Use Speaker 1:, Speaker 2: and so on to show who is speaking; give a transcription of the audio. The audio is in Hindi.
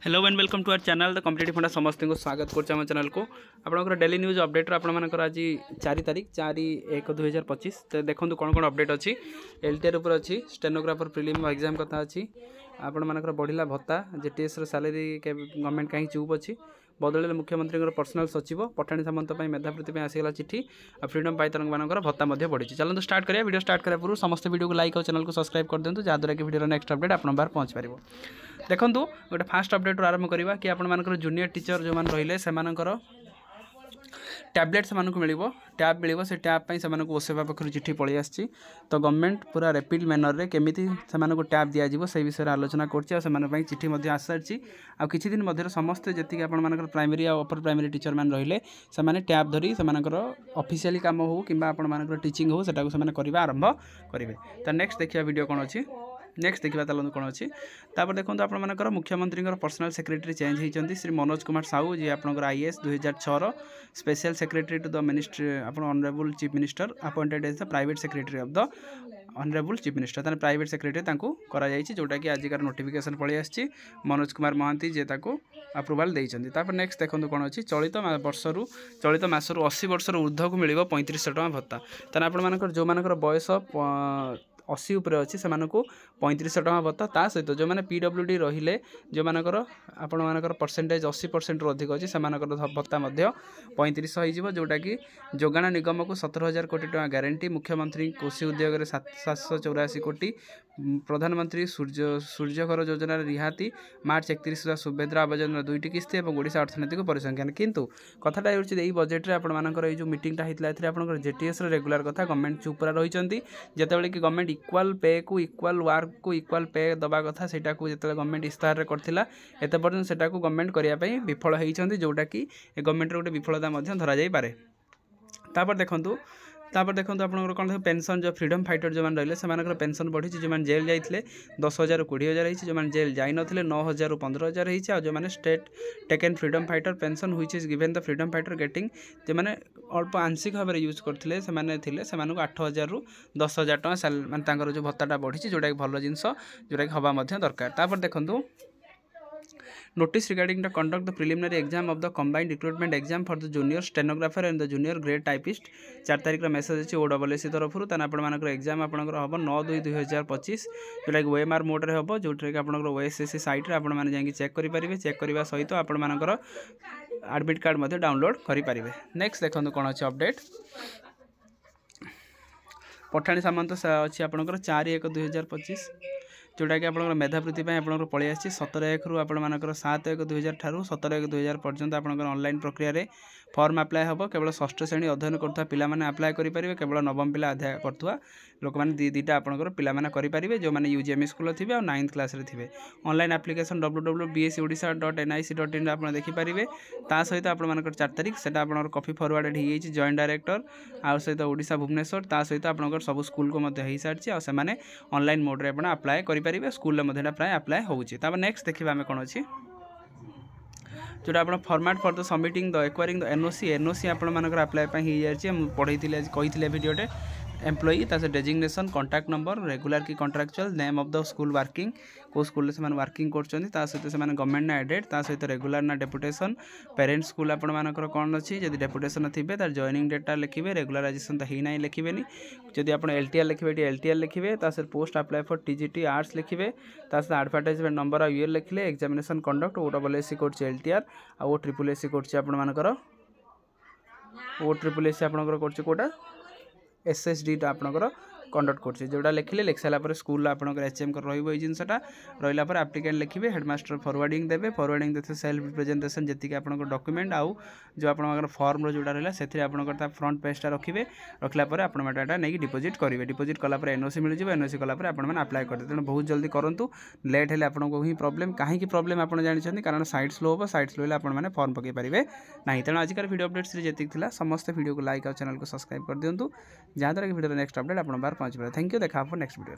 Speaker 1: Hello and welcome to our channel the competitive funda समस्त को स्वागत कर चैनल को आपंकर डेली न्यूज अपडेट आपर आज 4 तारीख 4/1/2025 तो देखो कौन कौन अपडेट अच्छी एलटीआर उपर अच्छी स्टेनोग्राफर प्रिलिम एग्जाम कथा अच्छी आपर बढ़ला भत्ता जेटीएस सैलरी गवर्नमेंट कहीं चुप अच्छी बदल मुख्यमंत्री पर्सनल सचिव पठाणी सामंत मेधावृत्ति आसीगला चिठी और फ्रीडम पाइतर भत्ता बढ़ी। चलते स्टार्ट करिए वीडियो स्टार्ट करा पूर्व समस्त वीडियो को लाइक और चैनल को सब्सक्राइब कर दिंतु जहाँद्वारा कि वीडियो नेक्स्ट अपडेट आप बाहर पहुँच पार। देखो गोटे फास्ट अपडेट आरंभ करवा कि आपर जूनियर टीचर जो मैंने रही से टैबलेट से मिल टैब मिल से टैब से ओसेवा पक्ष चिठी पलि आसी तो गवर्नमेंट पूरा रैपिड मैनर रे केमिति से टैब दिज्व से विषय आलोचना कर चिठी आस सारी आ किछि दिन मध्य समस्त जी आपर प्राइमरी और अपर प्राइमरी टीचर मैंने रहिले से टैब धरी से ऑफिशियली काम हो कि आपर टीचिंग हो सेटा करवा आरंभ करेंगे। तो नेक्स्ट देखिए वीडियो कौन अच्छी नेक्स्ट देखा चलते कौन अच्छी तापर देखो आपर मुख्यमंत्री पर्सनल सेक्रेटरी चेंज होती श्री मनोज कुमार साहू जी आपंकर IAS 2006 special secretary to the ministry आप honourable chief minister appointed as the private secretary of the honourable chief minister ताने प्राइवेट सेक्रेटरी जोटा कि आजिकार नोटिफिकेशन पलि आसी मनोज कुमार महांती जे अप्रुवाल देते। नेक्स्ट देखो कौन अच्छी चलित मसरू 80 वर्षर ऊर्ध्व को मिल 3500 टଙ୍କା भत्ता ताने आपर जो मानकर बयस 80 उपरे अच्छी से 3500 टଙ୍କା भत्ता ता सहित जो मैंने PWD रहिले जो मानकर आपण मानकर परसेंटेज 80% रु अधिक अच्छी से भत्ता 3500 हो जोटा कि जोगाण निगम को 17,000 कोटी टଙ୍କା गारंटी मुख्यमंत्री कृषि उद्योग 784 कोटी प्रधानमंत्री सूर्यघर योजना रिहाती मार्च 31 सुधा सुभद्रा आवासन 2टी किस्ती और ओडिशा अर्थनीति को परिसंख्यान किंतु कथाटा होगी बजेट में आपर जो मीटिंगटा होता है आप जेटीएस रेगुलर कथा गवर्नमेंट चुप पूरा रही जितेबाला कि गवर्नमेंट इक्वाल पे को इक्वाल वर्क को इक्वाल पे दबा कथा से जो गवर्नमेंट इस्ताहार करथिला एते पर्यंत सेटा को गवर्नमेंट करने विफल होती जोटा कि गवर्नमेंट गोटे विफलता धरा जाई पारे। तापर देखो आप कौन पेंशन जो फ्रीडम फाइटर जो मैंने रही से पेंशन बढ़ी जो मैंने जेल जाते 10,000 रू 20,000 जो मैंने जेल जाई नथिले 9,000 रू 15,000 हो जो मैंने state taken freedom fighter pension which is given the freedom fighter getting जो मैंने अल्प आंशिक भाव में यूज करते से 8,000 रू 10,000 टଙ୍କା मानते जो भत्ता बढ़ी जोटा कि भल जिनस जोटा कि हवा दरकार। तापर देखो notice regarding the conduct the preliminary exam of the combined recruitment exam for the junior stenographer and the junior grade typist 4 तारिख मेसेज अच्छी OSSC तरफ आपर एग्जाम आपंकर हम 9/2/2025 जोटा कि OMR मोड में हम जो कि OSSC साइट रे आपण मैंने चेक करेंगे चेक करने सहित आपर एडमिट कार्ड डाउनलोड करेंगे। नेक्स्ट देखो कौन अच्छे अपडेट पठाणी सामंत अच्छी आपंकर 4/1/2025 जोटा कि आप मेधावृत्ति आप पलि आसी 17/1 रु आपर 7/1/2000 ठारू 17/1/2000 पर्यंत आप ऑनलाइन प्रक्रिया फॉर्म अप्लाई हम केवल षष्ठ श्रेणी अध्ययन करुवा पिलामाने अप्लाई करेंगे केवल नवम पिला अध्ययन करुवा लोक मैंने दीटा आपंकर पिलामाने करेंगे जो मैंने UGME स्कूल थे और 9th क्लास थे ऑनलाइन एप्लिकेशन www.bscodisha.nic.in आप देखिपारे ता सहित आपर 4 तारिख से कॉपी फरवर्डेड हो जॉइंट डायरेक्टर आ सहित ओडिशा भुवनेश्वर ता सहित आप सब स्कूल को हो सारी और से ऑनलाइन मोड्रे आप अप्लाई करेंगे स्कूल प्राय अप्लाई होता। नेक्स्ट देखा आम कौन अच्छी जोटा आप format for the submitting the acquiring the NOC आपर अप्लाई पढ़ाई कही वीडियोटे एम्प्लॉई तासे डेजिग्नेशन कॉन्टैक्ट नंबर रेगुलर की contractual name of the school working को स्कूल से वर्किंग कर सहित से गवर्नमेंट ना एडेड ता सहित रेगुलर ना डेपुटेशन पेरेंट्स स्कूल आपर कौन अच्छी जब डेपुटेशन थे तार जॉइनिंग डेटा लिखे रेगुलराइजेशन तो ही ना लिखे जब आप LTR लिखे LTR लिखे post apply for TGT arts लिखे एडवर्टाइजमेंट नंबर और ईयर लिखले एग्जामिनेशन कंडक्ट OSSC कर LTR और OSSC कर OSSC कोटा SSD आपंकर कंडक्ट कर जोटा लिखले लिख सारापर स्कूल आपंकर HM कर रही जिनसा रहा एप्लिकेंट लिखे हेडमास्टर फरवर्डिंग देते फरवर्डिंग देते सेल्फ रिप्रेजेंटेशन जी आप डॉक्यूमेंट आउ जो आप फॉर्म जोड़ा रहा से आपंकर फ्रंट पेजटा रखिए रखला आपटा नहीं डिपोजिट करेंगे डिपोजिट कलापर NOC मिल जाए NOC कलापर आपने अप्लाई करते तेणु बहुत जल्दी करूँ लेट है आपको ही प्रोब्लेम कहीं प्रोब्लेम आप जानते कारण साइट स्लो हम साइट स्लो आपने फॉर्म पकई पारे ना तेणु आजिकार वीडियो अपडेट्स जी समस्त वीडियो को लाइक और चैनल को सब्सक्राइब कर दिंतु जहाँद्वारा कि वीडियो नेक्स्ट अपडेट आप बाहर पहुँच पाए। थैंक यू देखा नेक्स्ट वीडियो।